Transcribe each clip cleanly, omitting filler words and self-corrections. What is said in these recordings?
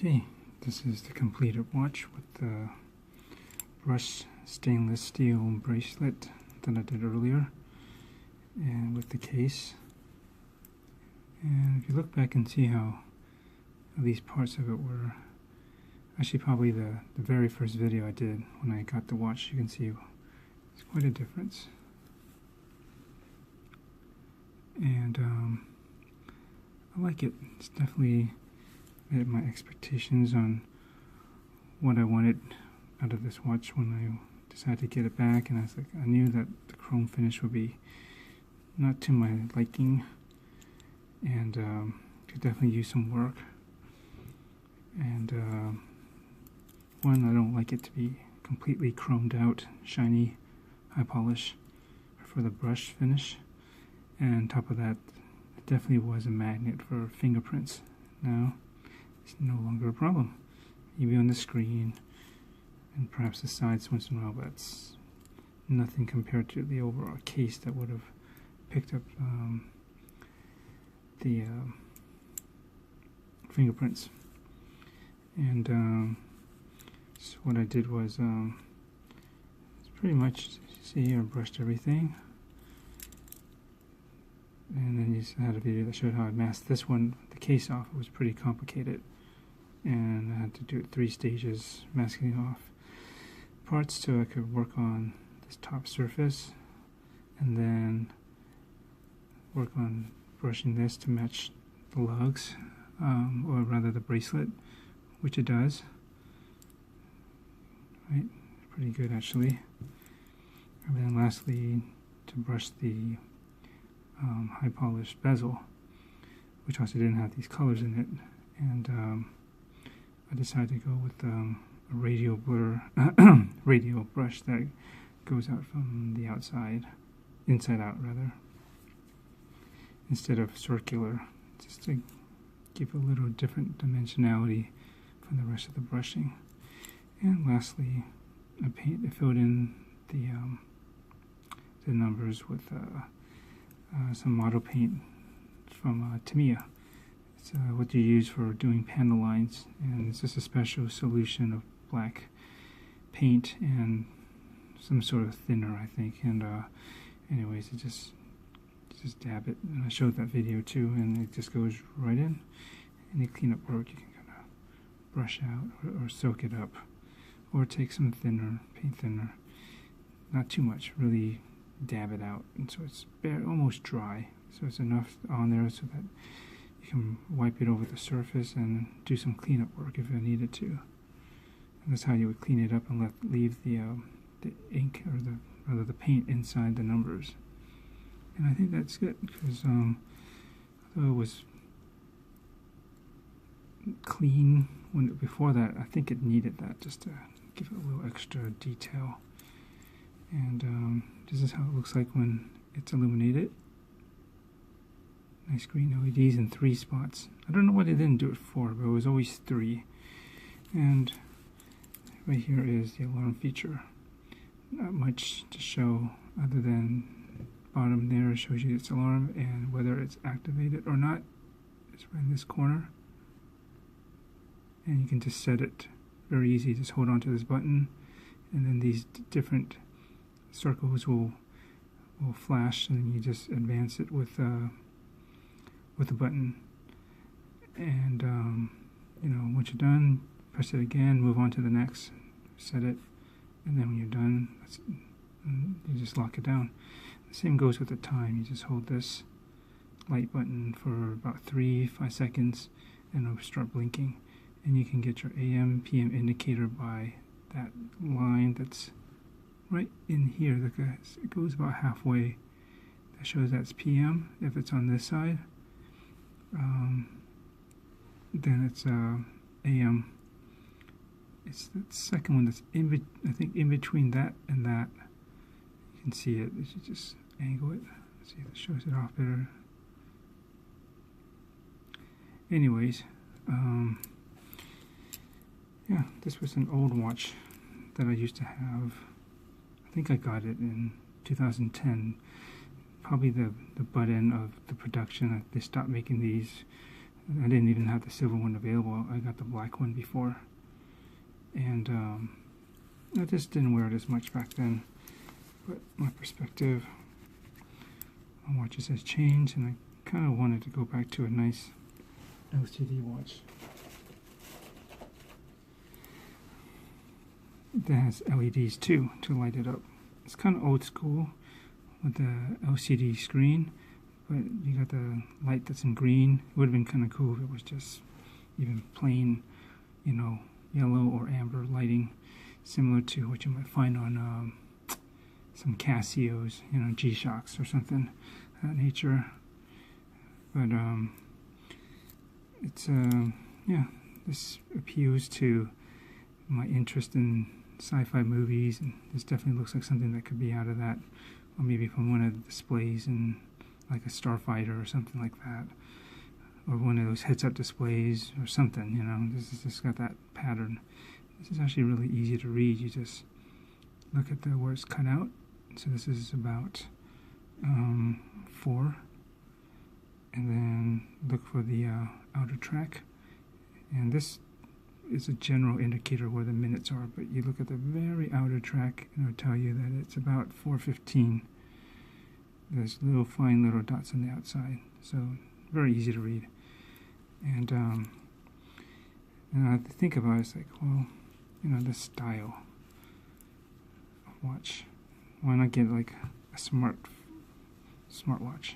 Okay, this is the completed watch with the brushed stainless steel bracelet that I did earlier, and with the case. And if you look back and see how these parts of it were, actually probably the very first video I did when I got the watch, you can see it's quite a difference. And I like it. It's definitely met my expectations on what I wanted out of this watch when I decided to get it back, and I knew that the chrome finish would be not to my liking, and could definitely use some work. And one, I don't like it to be completely chromed out, shiny, high polish for the brush finish. And on top of that, it definitely was a magnet for fingerprints. Now it's no longer a problem. Maybe on the screen and perhaps the sides once in a while, but that's nothing compared to the overall case that would have picked up the fingerprints. And so what I did was it's pretty much, see here, I brushed everything, and then you had a video that showed how I masked this one, the case off. It was pretty complicated, and I had to do it 3 stages, masking off parts so I could work on this top surface, and then work on brushing this to match the lugs, or rather the bracelet, which it does. Right, pretty good actually. And then lastly, to brush the high polished bezel, which also didn't have these colors in it, and I decided to go with a radial blur radial brush that goes out from the outside, inside out rather, instead of circular, just to give a little different dimensionality from the rest of the brushing. And lastly, I filled in the numbers with some model paint from Tamiya. It's what you use for doing panel lines, and it's just a special solution of black paint and some sort of thinner, I think. And anyways, it just dab it, and I showed that video too, and it just goes right in. Any cleanup work you can kind of brush out or soak it up, or take some thinner, paint thinner, not too much, really dab it out, and so it's almost dry, so it's enough on there so that you can wipe it over the surface and do some cleanup work if you needed to. And that's how you would clean it up and leave the ink, or rather the paint, inside the numbers. And I think that's good, because although it was clean before that, I think it needed that just to give it a little extra detail. And this is how it looks like when it's illuminated. Nice green LEDs in 3 spots. I don't know why they didn't do it 4, but it was always 3. And right here is the alarm feature. Not much to show other than bottom there shows you its alarm and whether it's activated or not. It's right in this corner. And you can just set it very easy. Just hold on to this button, and then these different circles will flash, and then you just advance it with the button. And you know, once you're done, press it again, move on to the next, set it, and then when you're done, you just lock it down. The same goes with the time. You just hold this light button for about 3-5 seconds, and it'll start blinking. And you can get your AM, PM indicator by that line that's right in here. Look, it goes about halfway. That shows that's PM if it's on this side. Then it's AM. It's the second one that's I think in between that and that. You can see it. You should just angle it. Let's see if it shows it off better. Anyways, yeah, this was an old watch that I used to have. I think I got it in 2010. Probably the butt end of the production. They stopped making these I didn't even have the silver one available. I got the black one before, and I just didn't wear it as much back then. But my perspective on watches has changed, and I kind of wanted to go back to a nice LCD watch that has LEDs too to light it up. It's kind of old school with the LCD screen, but you got the light that's in green. It would have been kind of cool if it was just even plain, you know, yellow or amber lighting, similar to what you might find on some Casios, you know, G-Shocks or something of that nature. But it's yeah, this appeals to my interest in sci-fi movies, and this definitely looks like something that could be out of that, or maybe from one of the displays in like a Starfighter or something like that, or one of those heads-up displays or something, you know. This is just got that pattern. This is actually really easy to read. You just look at the where it's cut out. So this is about 4, and then look for the outer track, and this is a general indicator where the minutes are, but you look at the very outer track and it'll tell you that it's about 4:15. There's little fine little dots on the outside, so very easy to read. And I have to think about it, it's like, well, you know, the style of watch. Why not get like a smartwatch?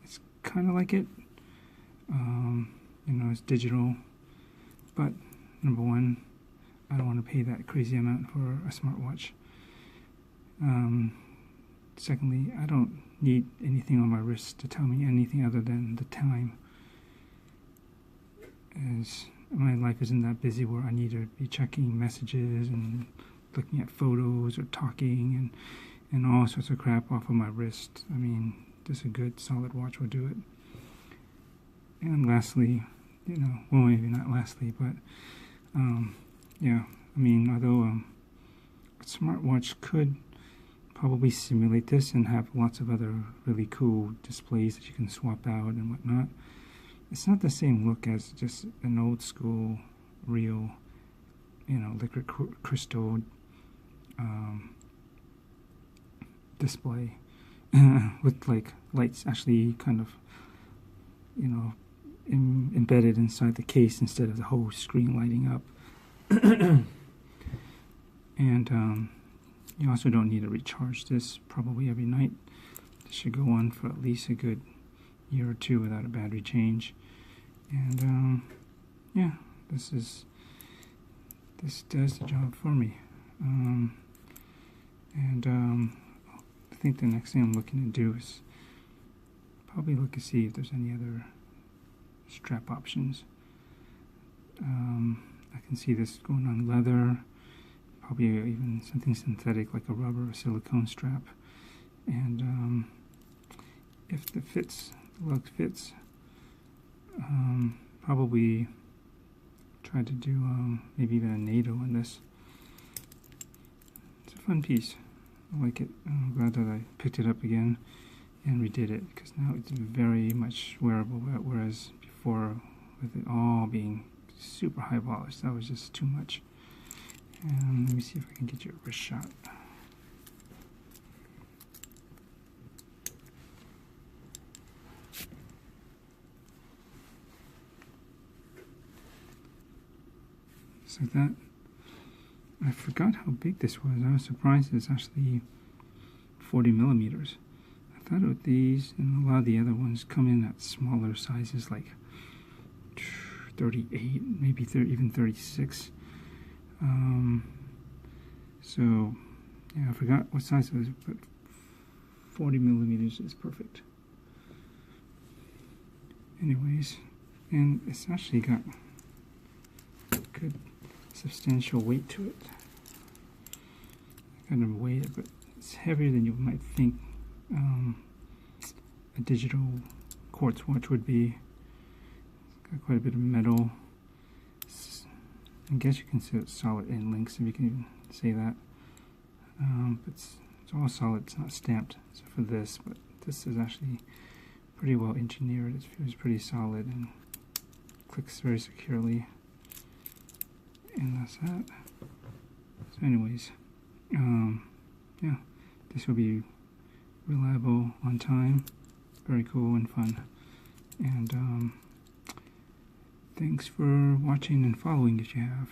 It's kind of like it. You know, it's digital, but number one, I don't want to pay that crazy amount for a smartwatch. Secondly, I don't need anything on my wrist to tell me anything other than the time, as my life isn't that busy where I need to be checking messages and looking at photos or talking and all sorts of crap off of my wrist. I mean, just a good solid watch will do it. And lastly, you know, well, maybe not lastly, but yeah, I mean, although a smartwatch could probably simulate this and have lots of other really cool displays that you can swap out and whatnot, it's not the same look as just an old school, real, you know, liquid crystal display with like lights actually kind of, you know, embedded inside the case instead of the whole screen lighting up. And you also don't need to recharge this probably every night. This should go on for at least a good year or two without a battery change. And yeah, this does the job for me. I think the next thing I'm looking to do is probably look to see if there's any other strap options. I can see this going on leather, probably even something synthetic like a rubber or silicone strap. And if the lug fits, probably try to do maybe even a NATO on this. It's a fun piece. I like it. I'm glad that I picked it up again and redid it, because now it's very much wearable, whereas before, with it all being super high polish, that was just too much. And let me see if I can get you a wrist shot. Just like that. I forgot how big this was. I was surprised it's actually 40 millimeters. I thought with these and a lot of the other ones come in at smaller sizes, like 38, maybe even 36. So yeah, I forgot what size it was, but 40 millimeters is perfect. Anyways, and it's actually got good substantial weight to it. I kind of weighed it, but it's heavier than you might think a digital quartz watch would be. It's got quite a bit of metal. I guess you can say it's solid end links, if you can even say that. But it's all solid. It's not stamped except for this, but this is actually pretty well engineered. It feels pretty solid, and clicks very securely. And that's that. So anyways, yeah, this will be reliable, on time, very cool and fun. And thanks for watching and following if you have.